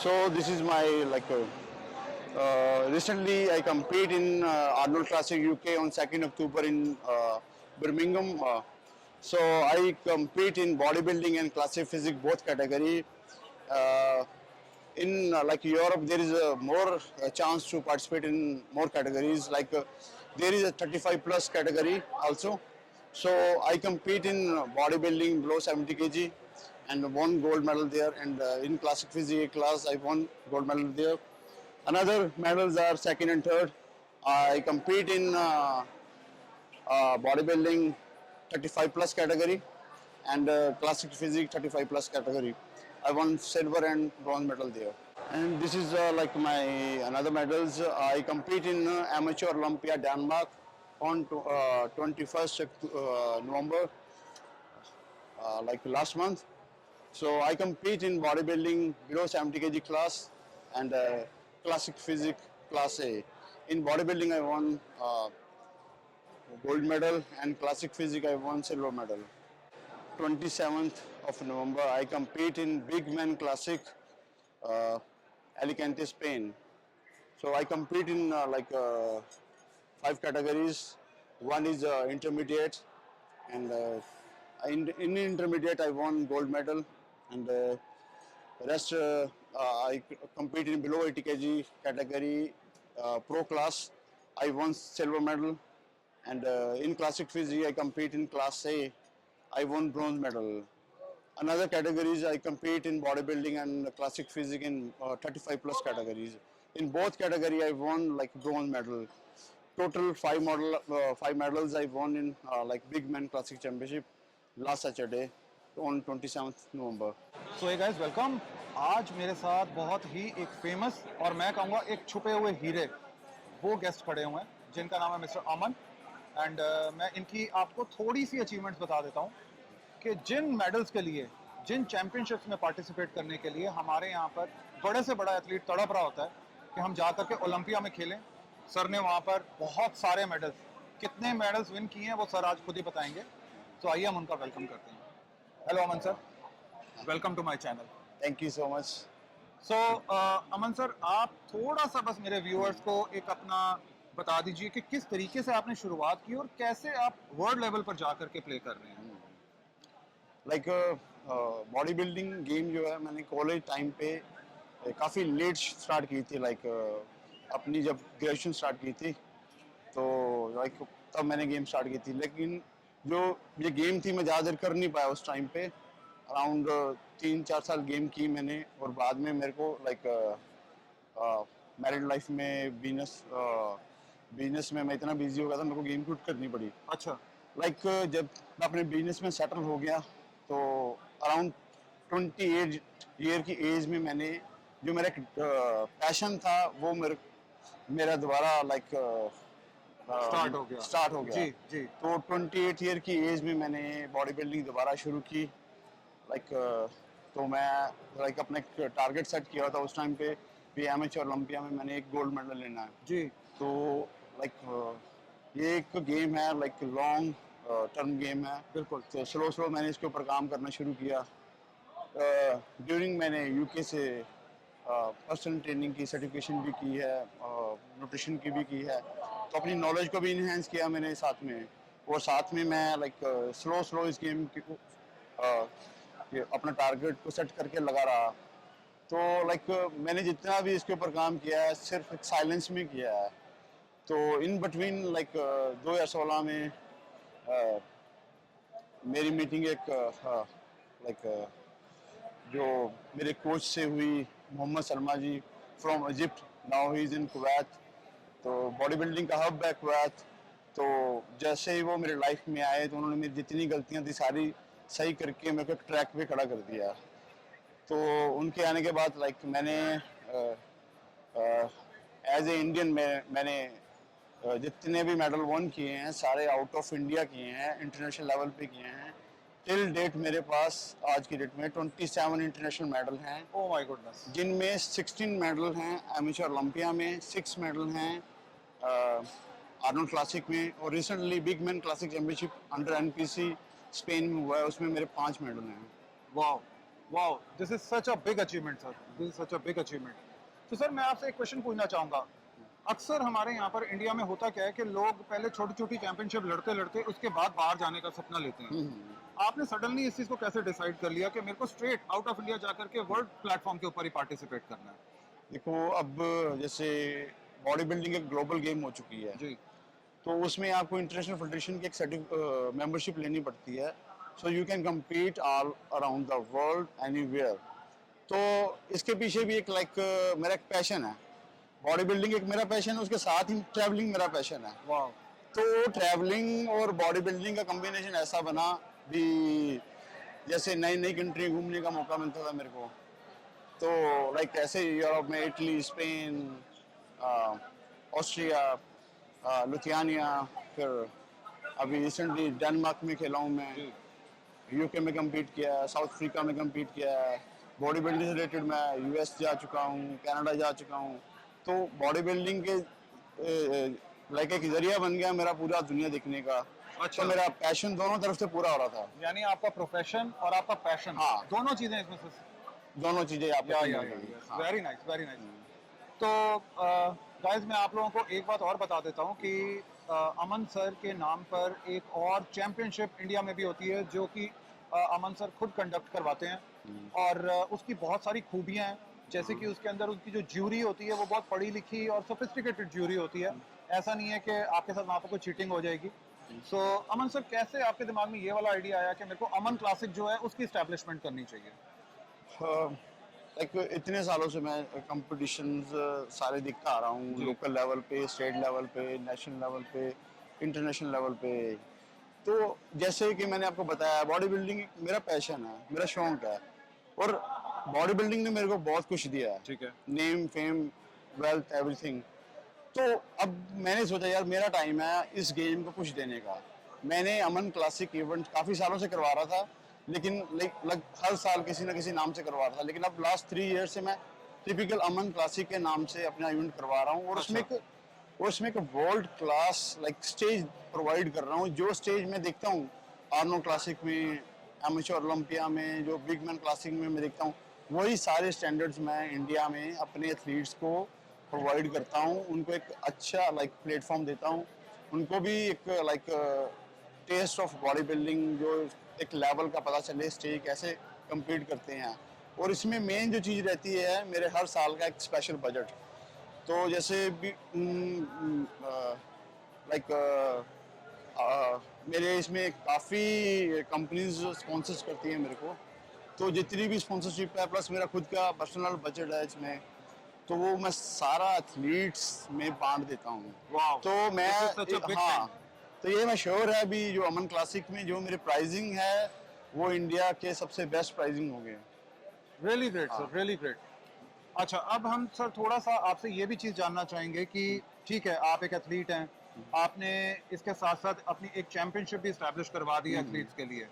So this is my recently I compete in Arnold Classic UK on 2nd October in Birmingham. So I compete in bodybuilding and classic physics both category. Uh, in like Europe, there is a more chance to participate in more categories. There is a 35 plus category also. So I compete in bodybuilding below 70 kg and won gold medal there. And in classic physique class, I won gold medal there. Another medals are second and third. I compete in bodybuilding 35 plus category and classic physique 35 plus category. I won silver and bronze medal there. And this is like my another medals. I compete in amateur Olympia Denmark on 21st November, like last month. So I compete in bodybuilding below 70 kg class and classic physique class A. In bodybuilding, I won gold medal and classic physique I won silver medal. 27th of November, I compete in big man classic uh, Alicante, Spain. So I compete in five categories. One is intermediate, and in intermediate I won gold medal, and rest I compete in below 80 kg category pro class. I won silver medal, and in classic physique I compete in class A. I won bronze medal. Another categories I compete in bodybuilding and classic physique in 35 plus categories. In both category I won like bronze medal. Total five medals I won in like big man classic championship last Saturday on 27th November. So hey guys welcome. आज मेरे साथ बहुत ही एक famous और मैं कहूँगा एक छुपे हुए हीरे वो गेस्ट खड़े हुए हैं जिनका नाम है मिस्टर अमन। एंड मैं इनकी आपको थोड़ी सी अचीवमेंट्स बता देता हूँ कि जिन मेडल्स के लिए, जिन चैम्पियनशिप्स में पार्टिसिपेट करने के लिए हमारे यहाँ पर बड़े से बड़ा एथलीट तड़प रहा होता है कि हम जा करके ओलंपिया में खेलें। सर ने वहाँ पर बहुत सारे मेडल्स, कितने मेडल्स विन किए हैं वो सर आज खुद ही बताएंगे। तो आइए हम उनका वेलकम करते हैं। Hello Aman sir, welcome to my channel. Thank you so much. So Aman sir, आप थोड़ा सा बस मेरे व्यूअर्स को एक अपना बता दीजिए कि किस तरीके से आपने शुरुआत की और कैसे आप वर्ल्ड लेवल पर जा करके प्ले कर रहे हैं। लाइक बॉडी बिल्डिंग गेम जो है मैंने कॉलेज टाइम पे काफ़ी लेट स्टार्ट की थी। अपनी जब ग्रेजुएशन स्टार्ट की थी तो तब मैंने गेम स्टार्ट की थी। लेकिन जो ये गेम थी मैं ज़्यादा देर कर नहीं पाया उस टाइम पे। अराउंड 3-4 साल गेम की मैंने और बाद में मेरे को मैरिड लाइफ में बिजनेस में मैं इतना बिजी हो गया था, मेरे को गेम क्विट करनी पड़ी। अच्छा। जब मैं अपने बिजनेस में सेटल हो गया तो अराउंड 28 ईयर की एज में मैंने जो मेरा पैशन था वो मेरा दोबारा स्टार्ट हो गया जी जी। तो 28 ईयर की एज में मैंने बॉडी बिल्डिंग दोबारा शुरू की। तो मैं अपना टारगेट सेट किया था उस टाइम पे भी एमेच्योर ओलंपिया में मैंने एक गोल्ड मेडल लेना है। जी। तो ये एक गेम है, लॉन्ग टर्म गेम है। बिल्कुल। तो स्लो मैंने इसके ऊपर काम करना शुरू किया। ड्यूरिंग मैंने यूके से पर्सनल ट्रेनिंग की सर्टिफिकेशन भी की है, न्यूट्रिशन की भी की है। तो अपनी नॉलेज को भी इन्हेंस किया मैंने साथ में, और साथ में मैं स्लो इस गेम की ये अपना टारगेट को सेट करके लगा रहा। तो मैंने जितना भी इसके ऊपर काम किया है सिर्फ एक साइलेंस में किया है। तो इन बिटवीन 2016 में मेरी मीटिंग एक जो मेरे कोच से हुई, Mohammed Salma ji from Egypt, now he is in Kuwait. तो बॉडी बिल्डिंग का हब है कुवैत। तो जैसे ही वो मेरे लाइफ में आए तो उन्होंने मेरी जितनी गलतियां थी सारी सही करके मेरे को एक ट्रैक पे खड़ा कर दिया। तो उनके आने के बाद मैंने एज ए इंडियन मैंने जितने भी मेडल वन किए हैं सारे आउट ऑफ इंडिया किए हैं, इंटरनेशनल लेवल पे किए हैं। टिल डेट मेरे पास आज की डेट में 27 इंटरनेशनल मेडल हैं। Oh my goodness. जिनमें 16 मेडल हैं एमेच्योर ओलंपिया में, 6 मेडल हैं आर्नोल्ड क्लासिक में, और recently big man classic championship under NPC Spain में हुआ है, उसमें मेरे 5 मेडल हैं। वाह। Wow, this is such a big achievement sir, this is such a big achievement. तो सर मैं आपसे एक क्वेश्चन पूछना चाहूँगा। अक्सर हमारे यहाँ पर इंडिया में होता क्या है कि लोग पहले छोटी-छोटी चैंपियनशिप लड़ते-लड़ते उसके बाद बाहर जाने का सपना लेते हैं। आपने सडनली इस चीज़ को कैसे डिसाइड कर लिया कि मेरे को स्ट्रेट आउट ऑफ इंडिया जाकर के वर्ल्ड प्लेटफॉर्म के ऊपर ही पार्टिसिपेट करना है? देखो अब जैसे बॉडी बिल्डिंग एक ग्लोबल गेम हो चुकी है, जी, तो उसमें आपको इंटरनेशनल फेडरेशन की एक मेंबरशिप लेनी पड़ती है, so you can compete all around the world anywhere. तो इसके पीछे भी एक मेरा एक पैशन है। बॉडी बिल्डिंग एक मेरा पैशन है, उसके साथ ही ट्रैवलिंग मेरा पैशन है। वाओ, तो ट्रैवलिंग और बॉडी बिल्डिंग का कॉम्बिनेशन ऐसा बना भी, जैसे नई नई कंट्री घूमने का मौका मिलता था मेरे को। तो ऐसे यूरोप में इटली, स्पेन, ऑस्ट्रिया, लुथियानिया, फिर अभी रिसेंटली डेनमार्क में खेला हूँ मैं, जी, यूके में compete किया है, साउथ अफ्रीका में compete किया है। बॉडी बिल्डिंग से रिलेटेड मैं यूएस जा चुका हूँ, कनाडा जा चुका हूँ। तो बॉडी बिल्डिंग के एक जरिया बन गया मेरा पूरा दुनिया देखने का। तो अच्छा, मेरा पैशन दोनों तरफ से पूरा हो रहा था। यानी आपका प्रोफेशन और आपका पैशन हाँ, दोनों चीज़ें इसमें से दोनों चीजें आपस में मिल या गई। हाँ। Very nice, very nice. तो गाइस मैं आप लोगों को एक बात और बता देता हूँ कि अमन सर के नाम पर एक और चैंपियनशिप इंडिया में भी होती है जो कि अमन सर खुद कंडक्ट करवाते हैं और उसकी बहुत सारी खूबियाँ हैं, जैसे कि उसके अंदर उनकी जो ज्यूरी होती है वो बहुत पढ़ी लिखी और सोफिस्टिकेटेड ज्यूरी होती है। ऐसा नहीं है कि आपके साथ वहाँ पर कोई चीटिंग हो जाएगी। सो अमन सर कैसे आपके दिमाग में ये वाला आइडिया आया कि मेरे को अमन क्लासिक जो है उसकी इस्टेब्लिशमेंट करनी चाहिए? इतने सालों से मैं कंपटीशंस सारे देखता आ रहा हूँ, जी, लोकल लेवल पे, स्टेट लेवल पे, नेशनल लेवल पे, इंटरनेशनल लेवल पे। तो जैसे कि मैंने आपको बताया, बॉडी बिल्डिंग मेरा पैशन है, मेरा शौक है। और बॉडी बिल्डिंग ने मेरे को बहुत कुछ दिया है, ठीक है। Name, fame, wealth, everything. तो अब मैंने सोचा यार मेरा टाइम है इस गेम को कुछ देने का। मैंने अमन क्लासिक इवेंट काफ़ी सालों से करवा रहा था, लेकिन हर साल किसी ना किसी नाम से करवा रहा था, लेकिन अब लास्ट 3 ईयर से मैं टिपिकल अमन क्लासिक के नाम से अपना इवेंट करवा रहा हूँ। अच्छा, और उसमें एक वर्ल्ड क्लास स्टेज प्रोवाइड कर रहा हूँ। जो स्टेज मैं देखता हूँ आर्नो क्लासिक में, एमेच्योर ओलंपिया में, जो बिग मैन क्लासिक में मैं देखता हूँ, वही सारे स्टैंडर्ड्स मैं इंडिया में अपने एथलीट्स को प्रोवाइड करता हूँ। उनको एक अच्छा प्लेटफॉर्म देता हूँ। उनको भी एक टेस्ट ऑफ बॉडी बिल्डिंग, जो एक लेवल का पता चले, स्टेज कैसे compete करते हैं। और इसमें मेन जो चीज़ रहती है, मेरे हर साल का एक स्पेशल बजट। तो जैसे भी लाइक मेरे इसमें काफ़ी कंपनीज स्पॉन्सर्स करती हैं मेरे को। तो जितनी भी स्पॉन्सरशिप है, प्लस मेरा खुद का पर्सनल बजट है इसमें, तो वो मैं सारा एथलीट्स में बांट देता हूँ। वाओ, तो मैं this is such a big हाँ, थिंग। तो ये मैं श्योर है अभी जो अमन क्लासिक में जो मेरी प्राइजिंग है, वो इंडिया के सबसे बेस्ट प्राइजिंग होंगे। रियली ग्रेट सर, हाँ। Really great. अच्छा, अब हम सर थोड़ा सा आपसे ये भी चीज़ जानना चाहेंगे कि ठीक है, आप एक एथलीट हैं, आपने इसके साथ-साथ अपनी एक चैंपियनशिप भी एस्टैब्लिश करवा दी है एथलीट्स के लिए।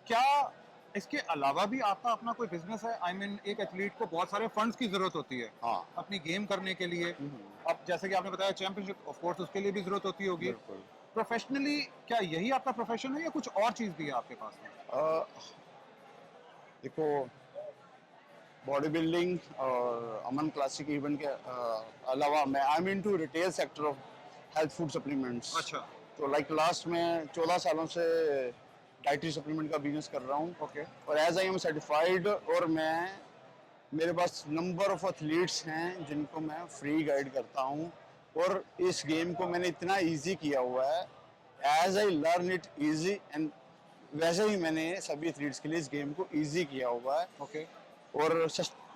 क्या इसके अलावा भी आपका अपना कोई बिज़नेस है? आई मीन एक एथलीट को बहुत सारे फंड्स की ज़रूरत होती है, हाँ, अपनी गेम करने के लिए। अब जैसे कि आपने बताया चैंपियनशिप ऑफ कोर्स उसके लिए भी ज़रूरत होती होगी। बिल्कुल। प्रोफेशनली क्या यही आपका प्रोफेशन है या कुछ और चीज़ भी है आपके पास में? अ, देखो, बॉडी बिल्डिंग और अमन क्लासिक इवेंट के अलावा मैं I am into retail sector of health food supplements. अच्छा, तो लास्ट में 14 सालों से डाइटरी सप्लीमेंट का बिजनेस कर रहा हूँ। ओके, और एज आई एम सर्टिफाइड, और मेरे पास नंबर ऑफ एथलीट्स हैं जिनको मैं फ्री गाइड करता हूँ। और इस गेम को मैंने इतना इजी किया हुआ है, as I learn it easy, and वैसे ही मैंने सभी एथलीट्स के लिए इस गेम को इजी किया हुआ है। ओके, और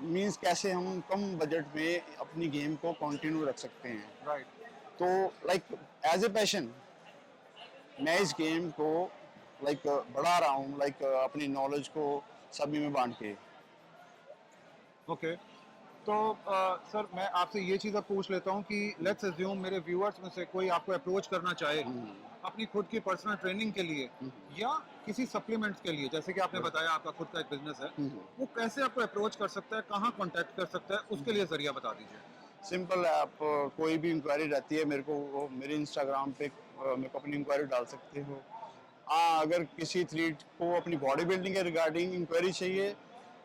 मीन्स कैसे हम कम बजट में अपनी गेम को कंटिन्यू रख सकते हैं। राइट, तो एज ए पैशन मैं इस गेम को बढ़ा रहा हूँ, अपनी नॉलेज को सभी में बांट के। ओके। तो सर मैं आपसे ये चीज़ अब पूछ लेता हूँ कि लेट्स अज्यूम मेरे व्यूअर्स में से कोई आपको अप्रोच करना चाहे अपनी खुद की पर्सनल ट्रेनिंग के लिए या किसी सप्लीमेंट्स के लिए, जैसे कि आपने बताया आपका खुद का एक बिजनेस है, वो कैसे आपको अप्रोच कर सकता है, कहाँ कांटेक्ट कर सकता है, उसके लिए जरिया बता दीजिए। सिंपल है, आप कोई भी इंक्वायरी रहती है मेरे को, वो मेरे इंस्टाग्राम पे मेरे को अपनी इंक्वायरी डाल सकते हो। हाँ, अगर किसी एथलीट को अपनी बॉडी बिल्डिंग के रिगार्डिंग इंक्वायरी चाहिए,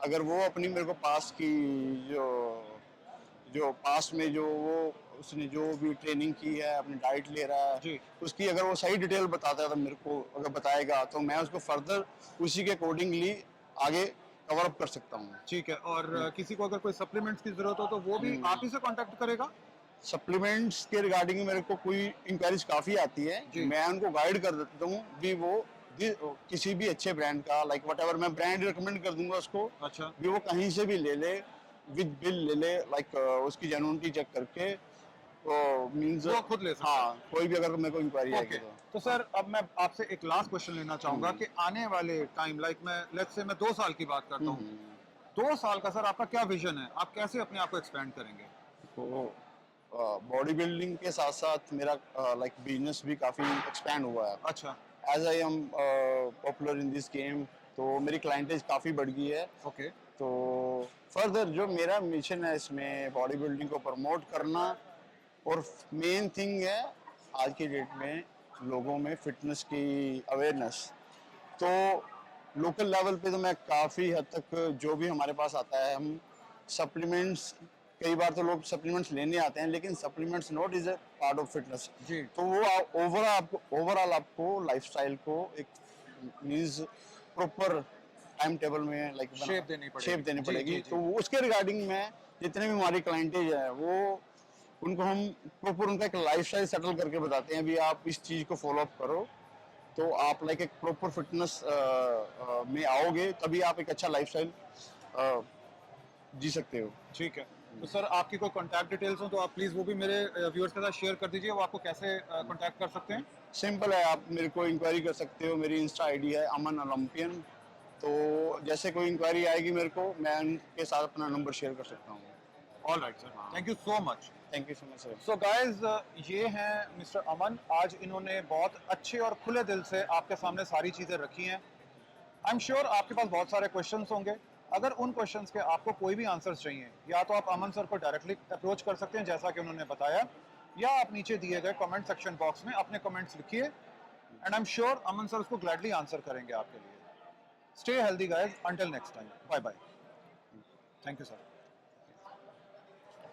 अगर वो अपनी मेरे को पास की जो जो पास्ट में जो वो उसने जो भी ट्रेनिंग की है, अपनी डाइट ले रहा है, जी। उसकी अगर वो सही डिटेल बताता है तो मेरे को अगर बताएगा तो मैं उसको फर्दर उसी के अकॉर्डिंगली आगे कवर अप कर सकता हूँ। ठीक है, और किसी को अगर कोई सप्लीमेंट्स की जरूरत हो तो वो भी आप ही से कांटेक्ट करेगा? सप्लीमेंट्स के रिगार्डिंग मेरे को कोई इंक्वायरीज काफ़ी आती है, जी। मैं उनको गाइड कर देता हूँ भी वो किसी भी अच्छे ब्रांड का लाइक वट एवर मैं ब्रांड रिकमेंड कर दूंगा उसको, अच्छा। भी वो कहीं से भी ले ले, विद बिल ले ले, लाइक उसकी जेन्युइनिटी चेक करके, तो मीन्स वो खुद ले सकता है। हाँ, कोई भी अगर मेरे को इंक्वायरी ओके, आएगी तो सर अब मैं आपसे एक लास्ट क्वेश्चन लेना चाहूंगा कि आने वाले टाइम, लाइक मैं लेट्स से मैं 2 साल की बात करता हूँ, 2 साल का सर आपका क्या विजन है? आप कैसे अपने आप को एक्सपेंड करेंगे? तो बॉडी बिल्डिंग के साथ साथ मेरा लाइक बिजनेस भी काफ़ी एक्सपैंड हुआ है। अच्छा। As I am popular in this game, तो मेरी क्लाइंटेज काफ़ी बढ़ गई है। ओके। तो फर्दर जो मेरा मिशन है इसमें बॉडी बिल्डिंग को प्रमोट करना, और मेन थिंग है आज की डेट में लोगों में फिटनेस की अवेयरनेस। तो लोकल लेवल पे तो मैं काफ़ी हद तक जो भी हमारे पास आता है, हम सप्लीमेंट्स, कई बार तो लोग सप्लीमेंट्स लेने आते हैं लेकिन supplements not is a part of fitness. जी। तो वो ओवरऑल आपको लाइफस्टाइल को एक मीन्स प्रॉपर टाइम टेबल में लाइक शेप देनी पड़ेगी। शेप देनी जी, पड़ेगी। जी, जी। तो वो उसके रिगार्डिंग में जितने भी हमारी क्लाइंटेज है वो उनको हम प्रॉपर उनका एक लाइफस्टाइल सेटल करके बताते हैं भी आप इस चीज़ को फॉलो अप करो, तो आप लाइक एक प्रॉपर फिटनेस में आओगे, तभी आप एक अच्छा लाइफस्टाइल जी सकते हो। ठीक है, तो सर आपकी कोई कांटेक्ट डिटेल्स हो तो आप प्लीज वो भी मेरे व्यूअर्स के साथ शेयर कर दीजिए, वो आपको कैसे कांटेक्ट कर सकते हैं? सिंपल है, आप मेरे को इंक्वायरी कर सकते हो, मेरी इंस्टा आईडी है अमन ओलंपियन। तो जैसे कोई इंक्वायरी आएगी मेरे को, मैं उनके साथ अपना नंबर शेयर कर सकता हूँ। Alright sir, thank you so much. Thank you so much sir. So guys, ये हैं मिस्टर अमन। आज इन्होंने बहुत अच्छे और खुले दिल से आपके सामने सारी चीज़ें रखी हैं। आई एम श्योर आपके पास बहुत सारे क्वेश्चंस होंगे। अगर उन क्वेश्चंस के आपको कोई भी आंसर्स चाहिए, या तो आप अमन सर को डायरेक्टली अप्रोच कर सकते हैं जैसा कि उन्होंने बताया, या आप नीचे दिए गए कमेंट सेक्शन बॉक्स में अपने कमेंट्स लिखिए, and I am sure Aman sir उसको ग्लैडली आंसर करेंगे आपके लिए। Stay healthy guys, until next time, bye bye. Thank you sir.